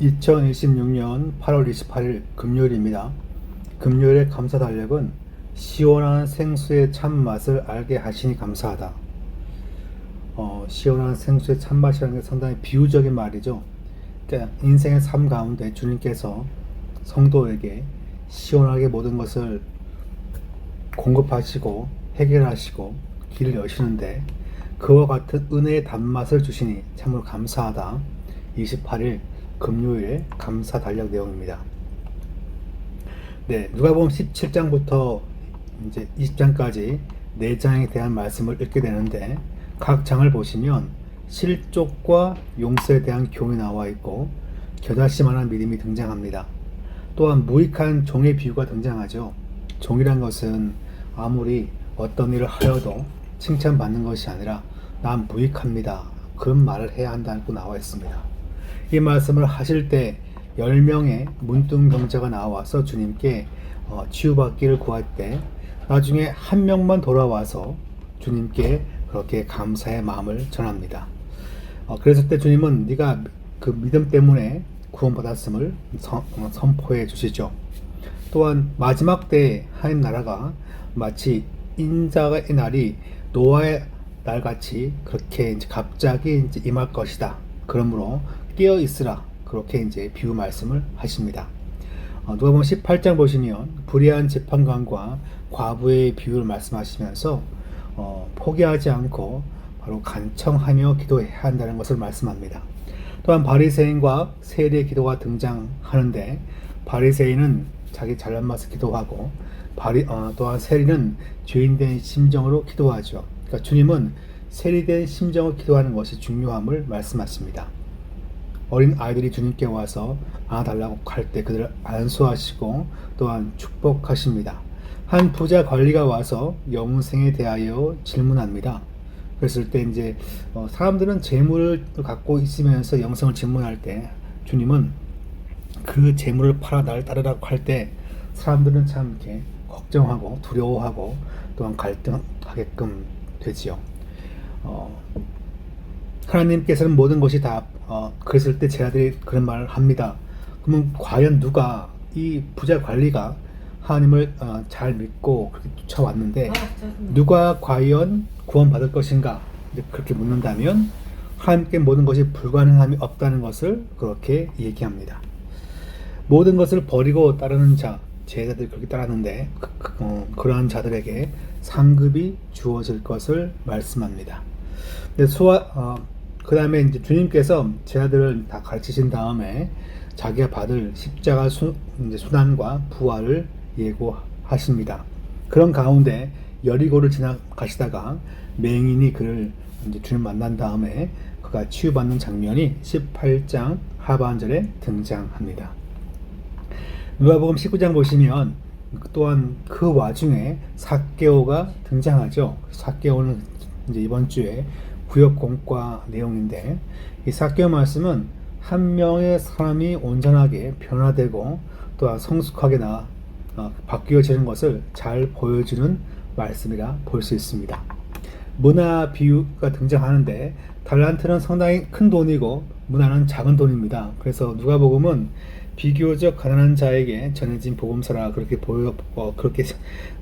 2026년 8월 28일 금요일입니다. 금요일의 감사 달력은 시원한 생수의 참맛을 알게 하시니 감사하다. 시원한 생수의 참맛이라는 게 상당히 비유적인 말이죠. 그러니까 인생의 삶 가운데 주님께서 성도에게 시원하게 모든 것을 공급하시고 해결하시고 길을 여시는데 그와 같은 은혜의 단맛을 주시니 참으로 감사하다. 28일 금요일의 감사 달력 내용입니다. 네, 누가복음 17장부터 이제 20장까지 4장에 대한 말씀을 읽게 되는데 각 장을 보시면 실족과 용서에 대한 교훈이 나와 있고 겨자씨만한 믿음이 등장합니다. 또한 무익한 종의 비유가 등장하죠. 종이란 것은 아무리 어떤 일을 하여도 칭찬받는 것이 아니라 난 무익합니다. 그런 말을 해야 한다고 나와 있습니다. 이 말씀을 하실 때 10명의 문둥병자가 나와서 주님께 치유받기를 구할 때 나중에 한 명만 돌아와서 주님께 그렇게 감사의 마음을 전합니다. 그랬을 때 주님은 네가 그 믿음 때문에 구원받았음을 선포해 주시죠. 또한 마지막 때에 하나님 나라가 마치 인자의 날이 노아의 날같이 그렇게 이제 갑자기 이제 임할 것이다. 그러므로 깨어 있으라. 그렇게 이제 비유 말씀을 하십니다. 누가복음 18장 보시면 불의한 재판관과 과부의 비유를 말씀하시면서 포기하지 않고 바로 간청하며 기도해야 한다는 것을 말씀합니다. 또한 바리새인과 세리의 기도가 등장하는데 바리새인은 자기 잘난 맛을 기도하고 또한 세리는 죄인된 심정으로 기도하죠. 그러니까 주님은 세리된 심정을 기도하는 것이 중요함을 말씀하십니다. 어린 아이들이 주님께 와서 안아달라고 할 때 그들을 안수하시고 또한 축복하십니다. 한 부자 관리가 와서 영생에 대하여 질문합니다. 그랬을 때 이제 사람들은 재물을 갖고 있으면서 영생을 질문할 때 주님은 그 재물을 팔아 나를 따르라고 할 때 사람들은 참 이렇게 걱정하고 두려워하고 또한 갈등하게끔 되지요. 하나님께서는 모든 것이 다 그랬을 때 제 아들이 그런 말을 합니다. 그러면 과연 누가 이 부자 관리가 하나님을 잘 믿고 그렇게 쫓아왔는데 누가 과연 구원받을 것인가 그렇게 묻는다면 하나님께 모든 것이 불가능함이 없다는 것을 그렇게 얘기합니다. 모든 것을 버리고 따르는 자 제자들이 그렇게 따랐는데 그러한 자들에게 상급이 주어질 것을 말씀합니다. 그 다음에 이제 주님께서 제자들을 다 가르치신 다음에 자기가 받을 십자가 순환과 부활을 예고하십니다. 그런 가운데 여리고를 지나가시다가 맹인이 그를 이제 주님 만난 다음에 그가 치유받는 장면이 18장 하반절에 등장합니다. 누가복음 19장 보시면 또한 그 와중에 삭개오가 등장하죠. 삭개오는 이제 이번 주에 구역공과 내용인데 이 삭개오 말씀은 한 명의 사람이 온전하게 변화되고 또한 성숙하게 바뀌어지는 것을 잘 보여주는 말씀이라 볼 수 있습니다. 문화 비유가 등장하는데 달란트는 상당히 큰 돈이고 문화는 작은 돈입니다. 그래서 누가복음은 비교적 가난한 자에게 전해진 복음서라 그렇게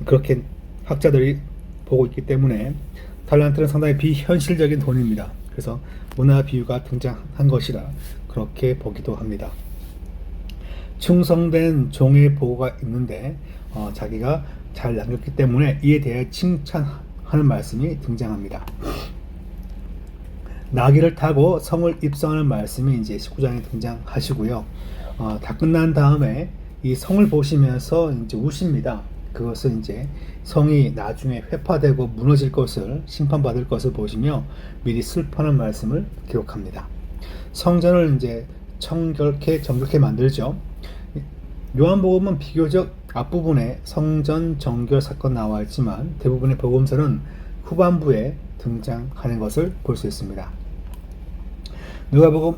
그렇게 학자들이 보고 있기 때문에 달란트는 상당히 비현실적인 돈입니다. 그래서 문화 비유가 등장한 것이라 그렇게 보기도 합니다. 충성된 종의 보고가 있는데 자기가 잘 남겼기 때문에 이에 대해 칭찬하는 말씀이 등장합니다. 나귀를 타고 성을 입성하는 말씀이 이제 19장에 등장하시고요. 다 끝난 다음에 이 성을 보시면서 이제 우십니다. 그것은 이제 성이 나중에 회파되고 무너질 것을 심판받을 것을 보시며 미리 슬퍼하는 말씀을 기록합니다. 성전을 이제 정결케 만들죠. 요한복음은 비교적 앞부분에 성전 정결 사건 나와 있지만 대부분의 복음서는 후반부에 등장하는 것을 볼 수 있습니다. 누가복음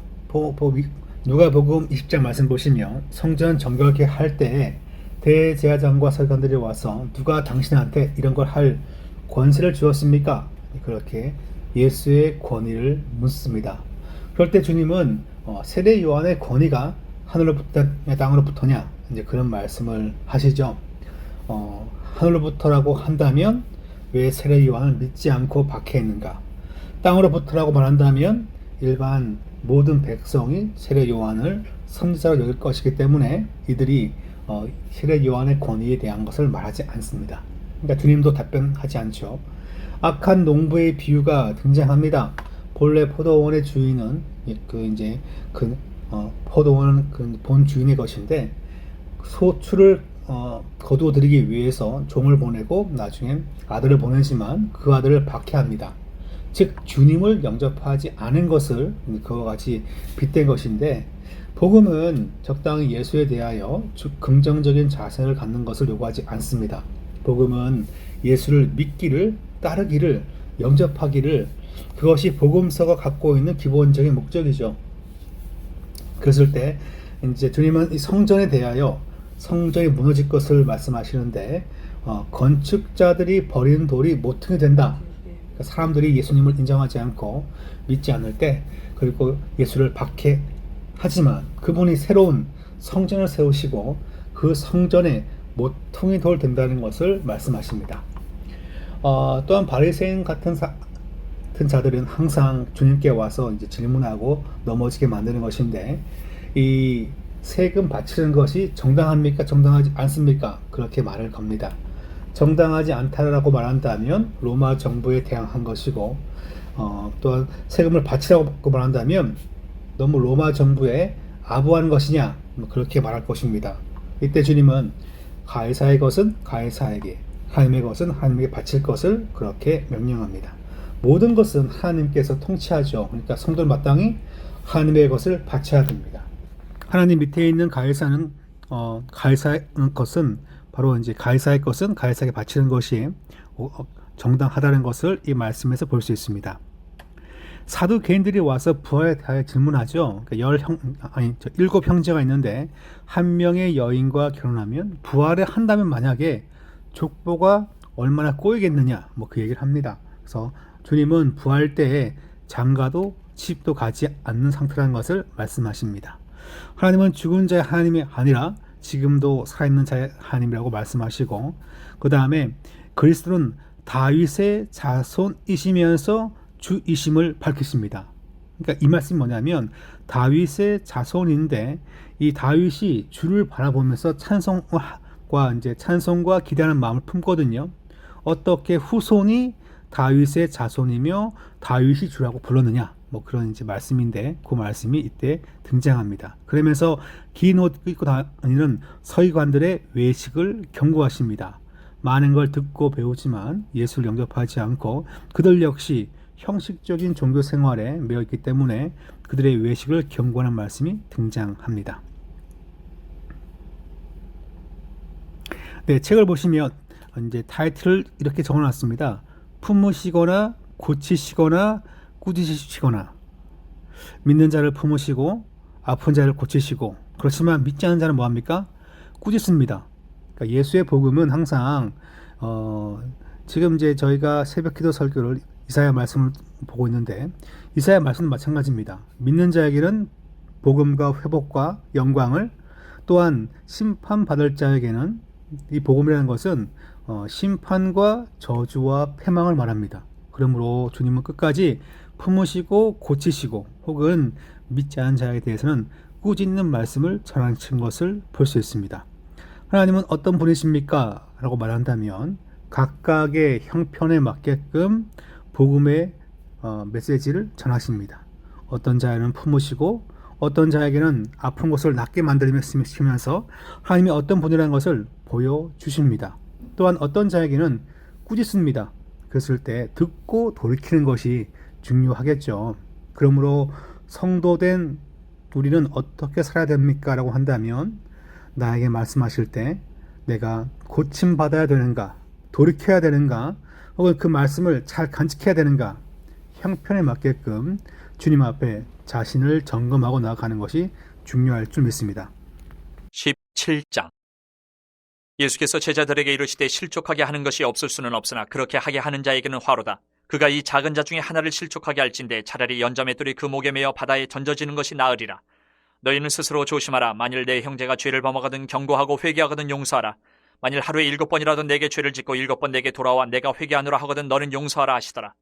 20장 말씀 보시면 성전 정결케 할 때에 대제사장과 서기관들이 와서 누가 당신한테 이런 걸 할 권세를 주었습니까? 그렇게 예수의 권위를 묻습니다. 그럴 때 주님은 세례 요한의 권위가 하늘로부터 땅으로부터냐 이제 그런 말씀을 하시죠. 하늘로부터라고 한다면 왜 세례 요한을 믿지 않고 박해했는가? 땅으로부터라고 말한다면 일반 모든 백성이 세례 요한을 선지자로 여길 것이기 때문에 이들이 세례 요한의 권위에 대한 것을 말하지 않습니다. 그러니까 주님도 답변하지 않죠. 악한 농부의 비유가 등장합니다. 본래 포도원의 주인은 포도원은 그 본 주인의 것인데 소출을 거두어들이기 위해서 종을 보내고 나중에 아들을 보내지만 그 아들을 박해합니다. 즉 주님을 영접하지 않은 것을 그와 같이 빗댄 것인데 복음은 적당히 예수에 대하여 긍정적인 자세를 갖는 것을 요구하지 않습니다. 복음은 예수를 믿기를, 따르기를, 영접하기를, 그것이 복음서가 갖고 있는 기본적인 목적이죠. 그랬을 때 이제 주님은 이 성전에 대하여 성전이 무너질 것을 말씀하시는데 건축자들이 버리는 돌이 모퉁이 된다. 그러니까 사람들이 예수님을 인정하지 않고 믿지 않을 때 그리고 예수를 박해하지만 그분이 새로운 성전을 세우시고 그 성전에 모퉁이 돌 된다는 것을 말씀하십니다. 또한 바리새인 같은 자들은 항상 주님께 와서 이제 질문하고 넘어지게 만드는 것인데 이 세금 바치는 것이 정당합니까? 정당하지 않습니까? 그렇게 말을 겁니다. 정당하지 않다라고 말한다면 로마 정부에 대항한 것이고 또한 세금을 바치라고 말한다면 너무 로마 정부에 아부하는 것이냐 그렇게 말할 것입니다. 이때 주님은 가이사의 것은 가이사에게 하나님의 것은 하나님에게 바칠 것을 그렇게 명령합니다. 모든 것은 하나님께서 통치하죠. 그러니까 성도는 마땅히 하나님의 것을 바쳐야 됩니다. 하나님 밑에 있는 가이사의 것은 바로 이제 가이사의 것은 가이사에게 바치는 것이 정당하다는 것을 이 말씀에서 볼 수 있습니다. 사두개인들이 와서 부활에 대하여 질문하죠. 그러니까 7 형제가 있는데 한 명의 여인과 결혼하면 부활을 한다면 만약에 족보가 얼마나 꼬이겠느냐 그 얘기를 합니다. 그래서 주님은 부활 때에 장가도 시집도 가지 않는 상태라는 것을 말씀하십니다. 하나님은 죽은 자의 하나님이 아니라 지금도 살아있는 자의 하나님이라고 말씀하시고 그 다음에 그리스도는 다윗의 자손이시면서 주이심을 밝히십니다. 그러니까 이 말씀이 뭐냐면 다윗의 자손인데 이 다윗이 주를 바라보면서 찬송과 기대하는 마음을 품거든요. 어떻게 후손이 다윗의 자손이며 다윗이 주라고 불렀느냐 그런 이제 말씀인데 그 말씀이 이때 등장합니다. 그러면서 긴 옷 입고 다니는 서기관들의 외식을 경고하십니다. 많은 걸 듣고 배우지만 예수를 영접하지 않고 그들 역시 형식적인 종교 생활에 매여 있기 때문에 그들의 외식을 경고하는 말씀이 등장합니다. 네, 책을 보시면 이제 타이틀을 이렇게 적어놨습니다. 품으시거나 고치시거나 꾸짖으시거나 믿는 자를 품으시고 아픈 자를 고치시고 그렇지만 믿지 않는 자는 뭐합니까? 꾸짖습니다. 그러니까 예수의 복음은 항상 지금 이제 저희가 새벽기도 설교를 이사야 말씀을 보고 있는데 이사야 말씀은 마찬가지입니다. 믿는 자에게는 복음과 회복과 영광을 또한 심판받을 자에게는 이 복음이라는 것은 심판과 저주와 패망을 말합니다. 그러므로 주님은 끝까지 품으시고 고치시고 혹은 믿지 않은 자에 대해서는 꾸짖는 말씀을 전하신 것을 볼 수 있습니다. 하나님은 어떤 분이십니까? 라고 말한다면 각각의 형편에 맞게끔 복음의 메시지를 전하십니다. 어떤 자에는 품으시고 어떤 자에게는 아픈 것을 낫게 만들면서 하나님이 어떤 분이라는 것을 보여주십니다. 또한 어떤 자에게는 꾸짖습니다. 그랬을 때 듣고 돌이키는 것이 중요하겠죠. 그러므로 성도된 우리는 어떻게 살아야 됩니까? 라고 한다면 나에게 말씀하실 때 내가 고침받아야 되는가? 돌이켜야 되는가? 혹은 그 말씀을 잘 간직해야 되는가? 형편에 맞게끔 주님 앞에 자신을 점검하고 나아가는 것이 중요할 줄 믿습니다. 17장 예수께서 제자들에게 이르시되 실족하게 하는 것이 없을 수는 없으나 그렇게 하게 하는 자에게는 화로다. 그가 이 작은 자 중에 하나를 실족하게 할진대 차라리 연자맷돌이 그 목에 매어 바다에 던져지는 것이 나으리라. 너희는 스스로 조심하라. 만일 내 형제가 죄를 범하거든 경고하고 회개하거든 용서하라. 만일 하루에 7번이라도 내게 죄를 짓고 7번 내게 돌아와 내가 회개하노라 하거든 너는 용서하라 하시더라.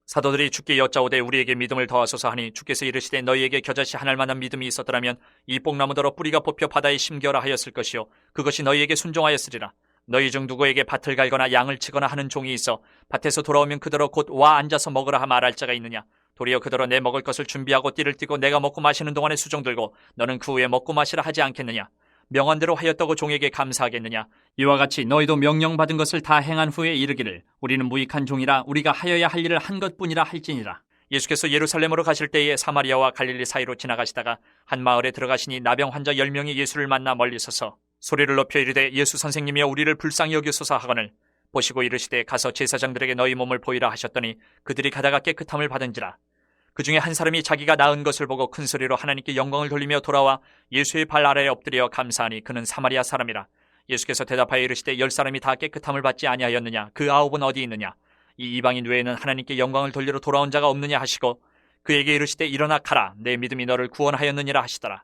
사도들이 주께 여짜오되 우리에게 믿음을 더하소서 하니 주께서 이르시되 너희에게 겨자씨 한 알만한 믿음이 있었더라면 이 뽕나무더러 뿌리가 뽑혀 바다에 심겨라 하였을 것이요 그것이 너희에게 순종하였으리라. 너희 중 누구에게 밭을 갈거나 양을 치거나 하는 종이 있어 밭에서 돌아오면 그대로 곧 와 앉아서 먹으라 말할 자가 있느냐. 도리어 그대로 내 먹을 것을 준비하고 띠를 띠고 내가 먹고 마시는 동안에 수종 들고 너는 그 후에 먹고 마시라 하지 않겠느냐. 명한대로 하였다고 종에게 감사하겠느냐. 이와 같이 너희도 명령받은 것을 다 행한 후에 이르기를 우리는 무익한 종이라 우리가 하여야 할 일을 한 것뿐이라 할지니라. 예수께서 예루살렘으로 가실 때에 사마리아와 갈릴리 사이로 지나가시다가 한 마을에 들어가시니 나병 환자 10명이 예수를 만나 멀리 서서 소리를 높여 이르되 예수 선생님이여 우리를 불쌍히 여기소서 하거늘 보시고 이르시되 가서 제사장들에게 너희 몸을 보이라 하셨더니 그들이 가다가 깨끗함을 받은지라. 그 중에 한 사람이 자기가 나은 것을 보고 큰 소리로 하나님께 영광을 돌리며 돌아와 예수의 발 아래에 엎드려 감사하니 그는 사마리아 사람이라. 예수께서 대답하여 이르시되 10사람이 다 깨끗함을 받지 아니하였느냐. 그 9은 어디 있느냐. 이 이방인 외에는 하나님께 영광을 돌리러 돌아온 자가 없느냐 하시고 그에게 이르시되 일어나 가라. 내 믿음이 너를 구원하였느니라 하시더라.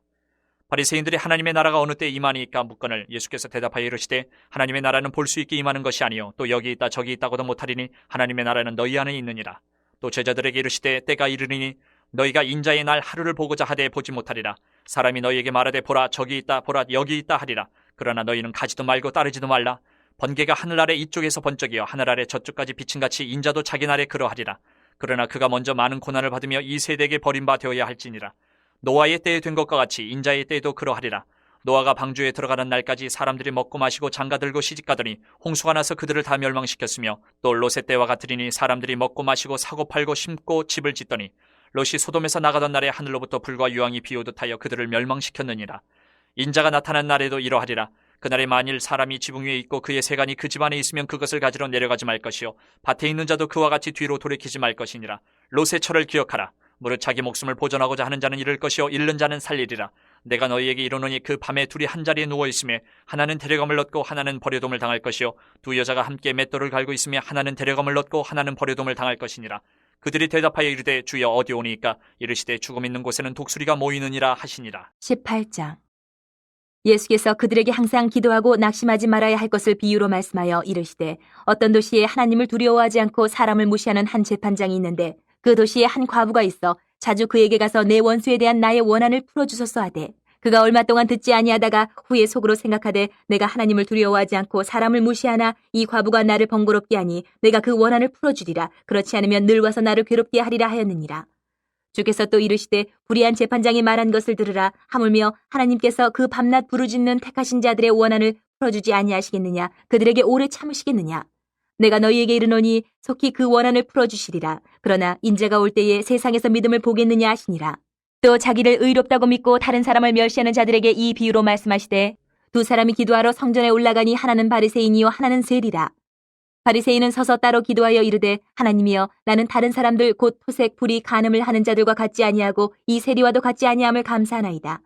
바리새인들이 하나님의 나라가 어느 때 임하니까 묻거늘 예수께서 대답하여 이르시되 하나님의 나라는 볼 수 있게 임하는 것이 아니요 또 여기 있다 저기 있다고도 못하리니 하나님의 나라는 너희 안에 있느니라. 또 제자들에게 이르시되 때가 이르리니 너희가 인자의 날 하루를 보고자 하되 보지 못하리라. 사람이 너희에게 말하되 보라 저기 있다 보라 여기 있다 하리라. 그러나 너희는 가지도 말고 따르지도 말라. 번개가 하늘 아래 이쪽에서 번쩍이어 하늘 아래 저쪽까지 비친같이 인자도 자기 날에 그러하리라. 그러나 그가 먼저 많은 고난을 받으며 이 세대에게 버림바 되어야 할지니라. 노아의 때에 된 것과 같이 인자의 때에도 그러하리라. 노아가 방주에 들어가는 날까지 사람들이 먹고 마시고 장가들고 시집가더니 홍수가 나서 그들을 다 멸망시켰으며 또 롯의 때와 같으리니 사람들이 먹고 마시고 사고 팔고 심고 집을 짓더니 롯이 소돔에서 나가던 날에 하늘로부터 불과 유황이 비오듯 하여 그들을 멸망시켰느니라. 인자가 나타난 날에도 이러하리라. 그날에 만일 사람이 지붕 위에 있고 그의 세간이 그 집안에 있으면 그것을 가지러 내려가지 말 것이요 밭에 있는 자도 그와 같이 뒤로 돌이키지 말 것이니라. 롯의 철을 기억하라. 무릇 자기 목숨을 보존하고자 하는 자는 잃을 것이요 잃는 자는 살리리라. 내가 너희에게 이르노니 그 밤에 둘이 한 자리에 누워 있으며 하나는 데려감을 얻고 하나는 버려둠을 당할 것이요 두 여자가 함께 맷돌을 갈고 있으며 하나는 데려감을 얻고 하나는 버려둠을 당할 것이니라. 그들이 대답하여 이르되 주여 어디 오니까. 이르시되 죽음 있는 곳에는 독수리가 모이느니라 하시니라. 18장. 예수께서 그들에게 항상 기도하고 낙심하지 말아야 할 것을 비유로 말씀하여 이르시되 어떤 도시에 하나님을 두려워하지 않고 사람을 무시하는 한 재판장이 있는데 그 도시에 한 과부가 있어 자주 그에게 가서 내 원수에 대한 나의 원한을 풀어주소서 하되 그가 얼마 동안 듣지 아니하다가 후에 속으로 생각하되 내가 하나님을 두려워하지 않고 사람을 무시하나 이 과부가 나를 번거롭게 하니 내가 그 원한을 풀어주리라. 그렇지 않으면 늘 와서 나를 괴롭게 하리라 하였느니라. 주께서 또 이르시되 불의한 재판장이 말한 것을 들으라. 하물며 하나님께서 그 밤낮 부르짖는 택하신 자들의 원한을 풀어주지 아니하시겠느냐. 그들에게 오래 참으시겠느냐. 내가 너희에게 이르노니 속히 그 원한을 풀어주시리라. 그러나 인자가 올 때에 세상에서 믿음을 보겠느냐 하시니라. 또 자기를 의롭다고 믿고 다른 사람을 멸시하는 자들에게 이 비유로 말씀하시되 두 사람이 기도하러 성전에 올라가니 하나는 바리새인이요 하나는 세리라. 바리새인은 서서 따로 기도하여 이르되 하나님이여 나는 다른 사람들 곧 토색 불의 간음을 하는 자들과 같지 아니하고 이 세리와도 같지 아니함을 감사하나이다.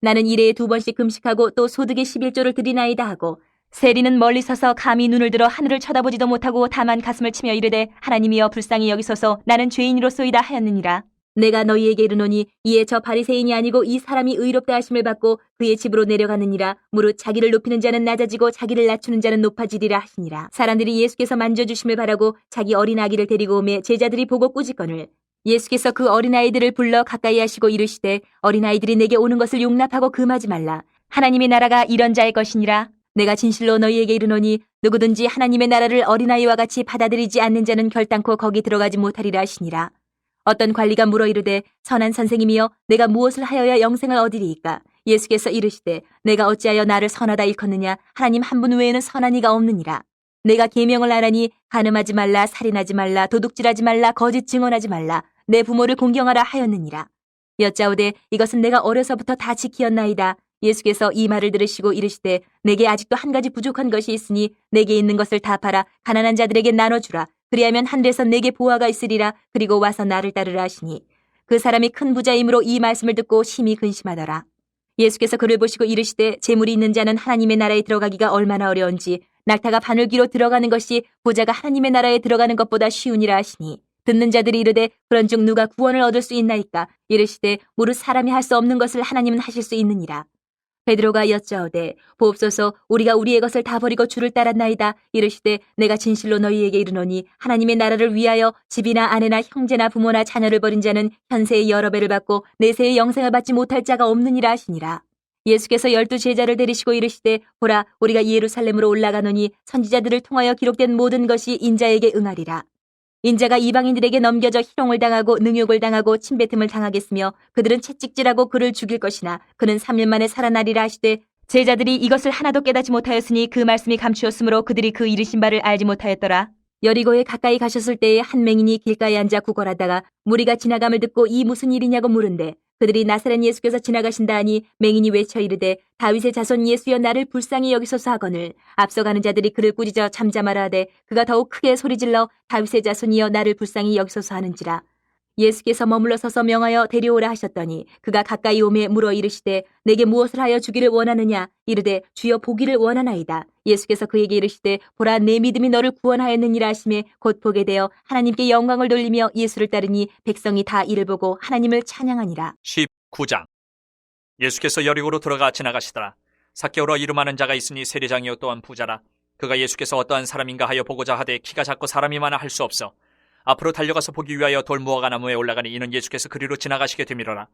나는 일해에 2번씩 금식하고 또 소득의 11조를 드리나이다 하고 세리는 멀리 서서 감히 눈을 들어 하늘을 쳐다보지도 못하고 다만 가슴을 치며 이르되 하나님이여 불쌍히 여기소서 나는 죄인이로소이다 하였느니라. 내가 너희에게 이르노니 이에 저 바리새인이 아니고 이 사람이 의롭다 하심을 받고 그의 집으로 내려가느니라. 무릇 자기를 높이는 자는 낮아지고 자기를 낮추는 자는 높아지리라 하시니라. 사람들이 예수께서 만져주심을 바라고 자기 어린 아기를 데리고 오매 제자들이 보고 꾸짖거늘 예수께서 그 어린아이들을 불러 가까이 하시고 이르시되 어린아이들이 내게 오는 것을 용납하고 금하지 말라. 하나님의 나라가 이런 자의 것이니라. 내가 진실로 너희에게 이르노니 누구든지 하나님의 나라를 어린아이와 같이 받아들이지 않는 자는 결단코 거기 들어가지 못하리라 하시니라. 어떤 관리가 물어 이르되 선한 선생님이여 내가 무엇을 하여야 영생을 얻으리이까. 예수께서 이르시되 내가 어찌하여 나를 선하다 일컫느냐. 하나님 한 분 외에는 선한 이가 없느니라. 내가 계명을 하라니 간음하지 말라 살인하지 말라 도둑질하지 말라 거짓 증언하지 말라 내 부모를 공경하라 하였느니라. 여짜오되 이것은 내가 어려서부터 다 지키었나이다. 예수께서 이 말을 들으시고 이르시되 내게 아직도 한 가지 부족한 것이 있으니 내게 있는 것을 다 팔아 가난한 자들에게 나눠주라. 그리하면 하늘에서 내게 보화가 있으리라. 그리고 와서 나를 따르라 하시니 그 사람이 큰 부자이므로 이 말씀을 듣고 심히 근심하더라. 예수께서 그를 보시고 이르시되 재물이 있는 자는 하나님의 나라에 들어가기가 얼마나 어려운지 낙타가 바늘귀로 들어가는 것이 부자가 하나님의 나라에 들어가는 것보다 쉬우니라 하시니 듣는 자들이 이르되 그런즉 누가 구원을 얻을 수 있나이까? 이르시되 무릇 사람이 할 수 없는 것을 하나님은 하실 수 있느니라. 베드로가 여짜오되 보옵소서 우리가 우리의 것을 다 버리고 주를 따랐나이다. 이르시되 내가 진실로 너희에게 이르노니 하나님의 나라를 위하여 집이나 아내나 형제나 부모나 자녀를 버린 자는 현세의 여러 배를 받고 내세의 영생을 받지 못할 자가 없느니라 하시니라. 예수께서 12 제자를 데리시고 이르시되 보라 우리가 예루살렘으로 올라가노니 선지자들을 통하여 기록된 모든 것이 인자에게 응하리라. 인자가 이방인들에게 넘겨져 희롱을 당하고 능욕을 당하고 침뱉음을 당하겠으며 그들은 채찍질하고 그를 죽일 것이나 그는 3일 만에 살아나리라 하시되 제자들이 이것을 하나도 깨닫지 못하였으니 그 말씀이 감추었으므로 그들이 그 이르신 바를 알지 못하였더라. 여리고에 가까이 가셨을 때에 한 맹인이 길가에 앉아 구걸하다가 무리가 지나감을 듣고 이 무슨 일이냐고 물은데 그들이 나사렛 예수께서 지나가신다 하니 맹인이 외쳐 이르되 다윗의 자손 예수여 나를 불쌍히 여기소서 하거늘 앞서가는 자들이 그를 꾸짖어 잠잠하라 하되 그가 더욱 크게 소리질러 다윗의 자손이여 나를 불쌍히 여기소서 하는지라. 예수께서 머물러 서서 명하여 데려오라 하셨더니 그가 가까이 오매 물어 이르시되 내게 무엇을 하여 주기를 원하느냐? 이르되 주여 보기를 원하나이다. 예수께서 그에게 이르시되 보라 내 믿음이 너를 구원하였느니라 하시매 곧 보게 되어 하나님께 영광을 돌리며 예수를 따르니 백성이 다 이를 보고 하나님을 찬양하니라. 19장. 예수께서 여리고로 들어가 지나가시더라. 삭개오라 이름하는 자가 있으니 세리장이요 또한 부자라. 그가 예수께서 어떠한 사람인가 하여 보고자 하되 키가 작고 사람이 많아 할 수 없어 앞으로 달려가서 보기 위하여 돌무화과 나무에 올라가니 이는 예수께서 그리로 지나가시게 되밀어라.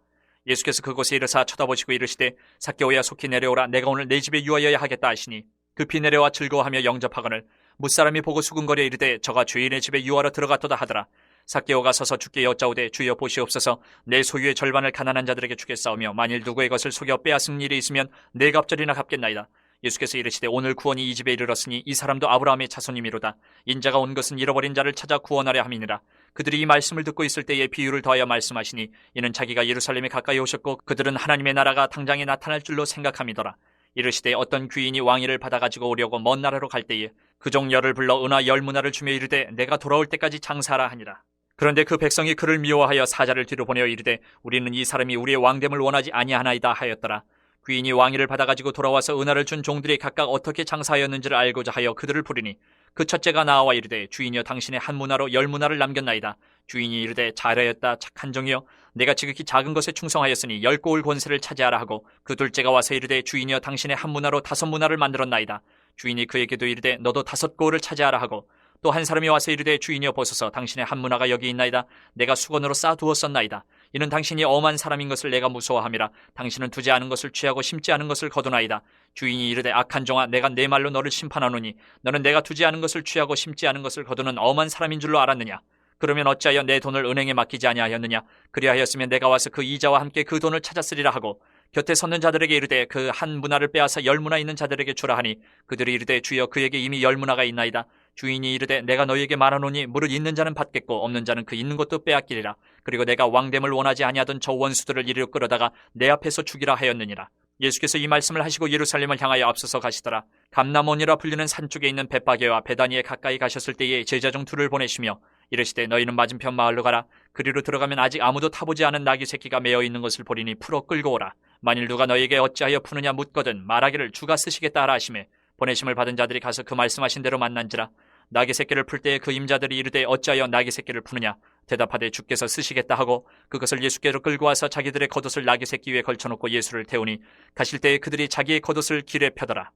예수께서 그곳에 이르사 쳐다보시고 이르시되 삭개오야 속히 내려오라. 내가 오늘 내 집에 유하여야 하겠다 하시니 급히 내려와 즐거워하며 영접하거늘 무사람이 보고 수군거려 이르되 저가 주인의 집에 유하러 들어갔도다 하더라. 삭개오가 서서 주께 여짜오되 주여 보시옵소서 내 소유의 절반을 가난한 자들에게 주겠사오며 만일 누구의 것을 속여 빼앗은 일이 있으면 네 갑절이나 갚겠나이다. 예수께서 이르시되 오늘 구원이 이 집에 이르렀으니 이 사람도 아브라함의 자손임이로다. 인자가 온 것은 잃어버린 자를 찾아 구원하려 함이니라. 그들이 이 말씀을 듣고 있을 때에 비유를 더하여 말씀하시니 이는 자기가 예루살렘에 가까이 오셨고 그들은 하나님의 나라가 당장에 나타날 줄로 생각함이더라. 이르시되 어떤 귀인이 왕위를 받아가지고 오려고 먼 나라로 갈 때에 그 종 열을 불러 은하 10문화를 주며 이르되 내가 돌아올 때까지 장사하라 하니라. 그런데 그 백성이 그를 미워하여 사자를 뒤로 보내어 이르되 우리는 이 사람이 우리의 왕됨을 원하지 아니하나이다 하였더라. 귀인이 왕위를 받아가지고 돌아와서 은하를 준 종들이 각각 어떻게 장사하였는지를 알고자 하여 그들을 부르니 그 첫째가 나와 이르되 주인이여 당신의 한 문화로 10문화를 남겼나이다. 주인이 이르되 잘하였다 착한 종이여 내가 지극히 작은 것에 충성하였으니 10고을 권세를 차지하라 하고 그 둘째가 와서 이르되 주인이여 당신의 한 문화로 5문화를 만들었나이다. 주인이 그에게도 이르되 너도 5고을을 차지하라 하고 또 한 사람이 와서 이르되 주인이여 보소서 당신의 한 문화가 여기 있나이다. 내가 수건으로 쌓아두었었나이다. 이는 당신이 엄한 사람인 것을 내가 무서워함이라. 당신은 두지 않은 것을 취하고 심지 않은 것을 거두나이다. 주인이 이르되 악한 종아 내가 내 말로 너를 심판하노니 너는 내가 두지 않은 것을 취하고 심지 않은 것을 거두는 엄한 사람인 줄로 알았느냐? 그러면 어찌하여 내 돈을 은행에 맡기지 아니하였느냐? 그리하였으면 내가 와서 그 이자와 함께 그 돈을 찾았으리라 하고 곁에 섰는 자들에게 이르되 그 한 문화를 빼앗아 10문화 있는 자들에게 주라 하니 그들이 이르되 주여 그에게 이미 10문화가 있나이다. 주인이 이르되 내가 너희에게 말하노니 무릇 있는 자는 받겠고 없는 자는 그 있는 것도 빼앗기리라. 그리고 내가 왕됨을 원하지 아니하던 저 원수들을 이리로 끌어다가 내 앞에서 죽이라 하였느니라. 예수께서 이 말씀을 하시고 예루살렘을 향하여 앞서서 가시더라. 감람원이라 불리는 산 쪽에 있는 벳바게와 베다니에 가까이 가셨을 때에 제자 중 둘을 보내시며 이르시되 너희는 맞은편 마을로 가라. 그리로 들어가면 아직 아무도 타보지 않은 나귀 새끼가 매어 있는 것을 보리니 풀어 끌고 오라. 만일 누가 너희에게 어찌하여 푸느냐 묻거든 말하기를 주가 쓰시겠다 하라 하시매 보내심을 받은 자들이 가서 그 말씀하신 대로 만난지라. 나귀 새끼를 풀 때에 그 임자들이 이르되 어찌하여 나귀 새끼를 푸느냐? 대답하되 주께서 쓰시겠다 하고 그것을 예수께로 끌고 와서 자기들의 겉옷을 나귀 새끼 위에 걸쳐놓고 예수를 태우니 가실 때에 그들이 자기의 겉옷을 길에 펴더라.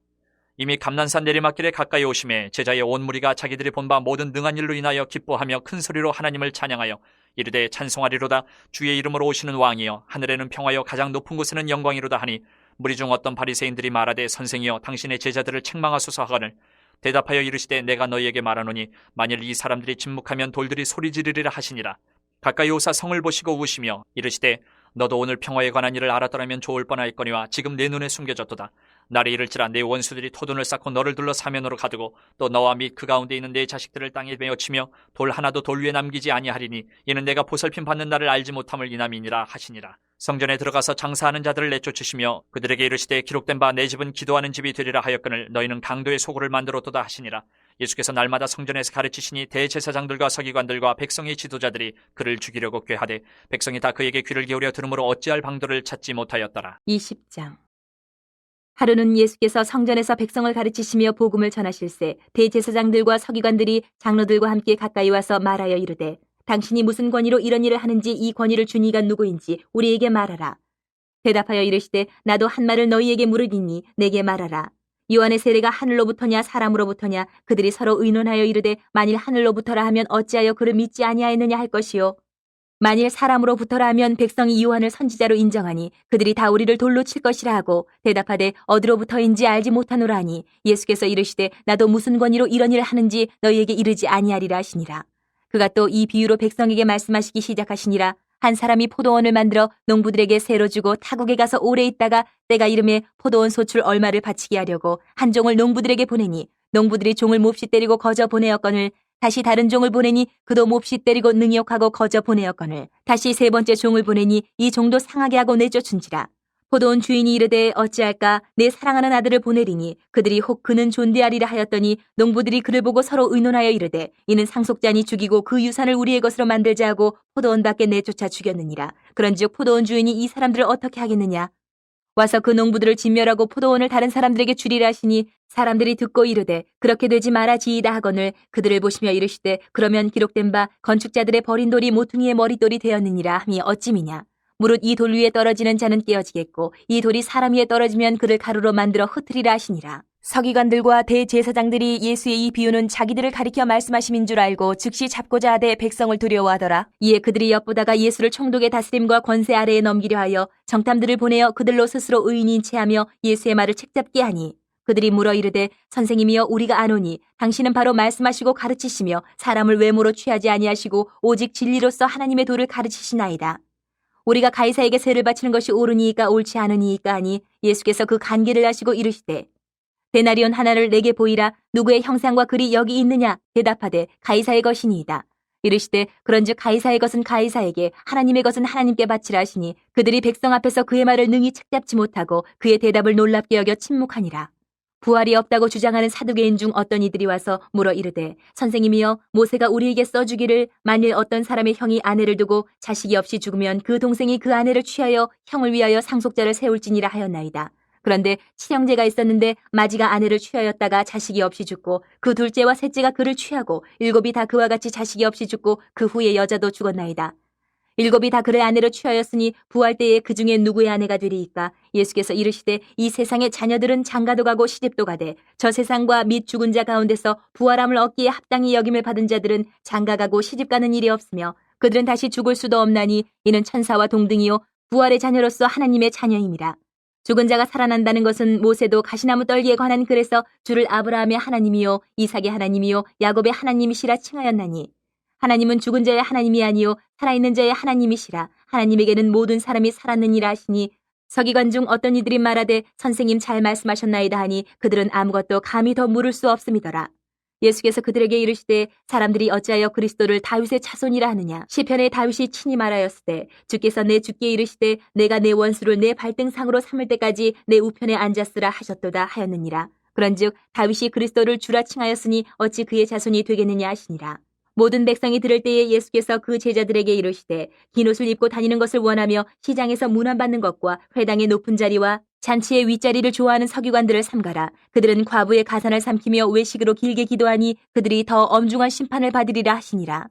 이미 감난산 내리막길에 가까이 오심에 제자의 온 무리가 자기들이 본 바 모든 능한 일로 인하여 기뻐하며 큰 소리로 하나님을 찬양하여 이르되 찬송하리로다. 주의 이름으로 오시는 왕이여 하늘에는 평화여 가장 높은 곳에는 영광이로다 하니 무리 중 어떤 바리새인들이 말하되 선생이여 당신의 제자들을 책망하소서 하거늘 대답하여 이르시되 내가 너희에게 말하노니 만일 이 사람들이 침묵하면 돌들이 소리 지르리라 하시니라. 가까이 오사 성을 보시고 우시며 이르시되 너도 오늘 평화에 관한 일을 알았더라면 좋을 뻔하였거니와 지금 내 눈에 숨겨졌도다. 날이 이를지라 내 원수들이 토둔을 쌓고 너를 둘러 사면으로 가두고 또 너와 및 그 가운데 있는 내 자식들을 땅에 메어치며 돌 하나도 돌 위에 남기지 아니하리니 이는 내가 보살핌 받는 날을 알지 못함을 인함이니라 하시니라. 성전에 들어가서 장사하는 자들을 내쫓으시며 그들에게 이르시되 기록된 바 내 집은 기도하는 집이 되리라 하였거늘 너희는 강도의 소굴을 만들었도다 하시니라. 예수께서 날마다 성전에서 가르치시니 대제사장들과 서기관들과 백성의 지도자들이 그를 죽이려고 꾀하되 백성이 다 그에게 귀를 기울여 들으므로 어찌할 방도를 찾지 못하였더라. 20장. 하루는 예수께서 성전에서 백성을 가르치시며 복음을 전하실세 대제사장들과 서기관들이 장로들과 함께 가까이 와서 말하여 이르되 당신이 무슨 권위로 이런 일을 하는지 이 권위를 준 이가 누구인지 우리에게 말하라. 대답하여 이르시되 나도 한 말을 너희에게 물으리니 내게 말하라. 요한의 세례가 하늘로부터냐 사람으로부터냐? 그들이 서로 의논하여 이르되 만일 하늘로부터라 하면 어찌하여 그를 믿지 아니하였느냐 할 것이요. 만일 사람으로부터라 하면 백성이 요한을 선지자로 인정하니 그들이 다 우리를 돌로 칠 것이라 하고 대답하되 어디로부터인지 알지 못하노라 하니 예수께서 이르시되 나도 무슨 권위로 이런 일을 하는지 너희에게 이르지 아니하리라 하시니라. 그가 또 이 비유로 백성에게 말씀하시기 시작하시니라. 한 사람이 포도원을 만들어 농부들에게 세로 주고 타국에 가서 오래 있다가 때가 이름에 포도원 소출 얼마를 바치게 하려고 한 종을 농부들에게 보내니 농부들이 종을 몹시 때리고 거저 보내었거늘 다시 다른 종을 보내니 그도 몹시 때리고 능욕하고 거저 보내었거늘 다시 세 번째 종을 보내니 이 종도 상하게 하고 내쫓은지라. 포도원 주인이 이르되 어찌할까 내 사랑하는 아들을 보내리니 그들이 혹 그는 존대하리라 하였더니 농부들이 그를 보고 서로 의논하여 이르되 이는 상속자니 죽이고 그 유산을 우리의 것으로 만들자 하고 포도원 밖에 내쫓아 죽였느니라. 그런즉 포도원 주인이 이 사람들을 어떻게 하겠느냐. 와서 그 농부들을 진멸하고 포도원을 다른 사람들에게 주리라 하시니 사람들이 듣고 이르되 그렇게 되지 말아지이다 하거늘 그들을 보시며 이르시되 그러면 기록된 바 건축자들의 버린 돌이 모퉁이의 머릿돌이 되었느니라 함이 어찌미냐. 무릇 이 돌 위에 떨어지는 자는 깨어지겠고 이 돌이 사람 위에 떨어지면 그를 가루로 만들어 흩으리라 하시니라. 서기관들과 대제사장들이 예수의 이 비유는 자기들을 가리켜 말씀하심인 줄 알고 즉시 잡고자 하되 백성을 두려워하더라. 이에 그들이 엿보다가 예수를 총독의 다스림과 권세 아래에 넘기려 하여 정탐들을 보내어 그들로 스스로 의인인 체하며 예수의 말을 책잡게 하니 그들이 물어 이르되 선생님이여 우리가 아노니 당신은 바로 말씀하시고 가르치시며 사람을 외모로 취하지 아니하시고 오직 진리로서 하나님의 도를 가르치시나이다. 우리가 가이사에게 세를 바치는 것이 옳으니이까 옳지 않으니이까 하니 예수께서 그 간계를 아시고 이르시되 데나리온 하나를 내게 보이라. 누구의 형상과 글이 여기 있느냐? 대답하되 가이사의 것이니이다. 이르시되 그런즉 가이사의 것은 가이사에게 하나님의 것은 하나님께 바치라 하시니 그들이 백성 앞에서 그의 말을 능히 책잡지 못하고 그의 대답을 놀랍게 여겨 침묵하니라. 부활이 없다고 주장하는 사두개인 중 어떤 이들이 와서 물어 이르되 선생님이여 모세가 우리에게 써주기를 만일 어떤 사람의 형이 아내를 두고 자식이 없이 죽으면 그 동생이 그 아내를 취하여 형을 위하여 상속자를 세울지니라 하였나이다. 그런데 친형제가 있었는데 마지가 아내를 취하였다가 자식이 없이 죽고 그 둘째와 셋째가 그를 취하고 일곱이 다 그와 같이 자식이 없이 죽고 그 후에 여자도 죽었나이다. 일곱이 다 그를 아내로 취하였으니 부활 때에 그 중에 누구의 아내가 되리이까? 예수께서 이르시되 이 세상의 자녀들은 장가도 가고 시집도 가되 저 세상과 및 죽은 자 가운데서 부활함을 얻기에 합당히 여김을 받은 자들은 장가 가고 시집 가는 일이 없으며 그들은 다시 죽을 수도 없나니 이는 천사와 동등이요 부활의 자녀로서 하나님의 자녀임이라. 죽은 자가 살아난다는 것은 모세도 가시나무 떨기에 관한 글에서 주를 아브라함의 하나님이요 이삭의 하나님이요 야곱의 하나님이시라 칭하였나니 하나님은 죽은 자의 하나님이 아니요 살아있는 자의 하나님이시라. 하나님에게는 모든 사람이 살았느니라 하시니 서기관 중 어떤 이들이 말하되 선생님 잘 말씀하셨나이다 하니 그들은 아무것도 감히 더 물을 수 없음이더라. 예수께서 그들에게 이르시되 사람들이 어찌하여 그리스도를 다윗의 자손이라 하느냐. 시편에 다윗이 친히 말하였으되 주께서 내 주께 이르시되 내가 내 원수를 내 발등상으로 삼을 때까지 내 우편에 앉았으라 하셨도다 하였느니라. 그런즉 다윗이 그리스도를 주라 칭하였으니 어찌 그의 자손이 되겠느냐 하시니라. 모든 백성이 들을 때에 예수께서 그 제자들에게 이르시되 긴 옷을 입고 다니는 것을 원하며 시장에서 문안받는 것과 회당의 높은 자리와 잔치의 윗자리를 좋아하는 서기관들을 삼가라. 그들은 과부의 가산을 삼키며 외식으로 길게 기도하니 그들이 더 엄중한 심판을 받으리라 하시니라.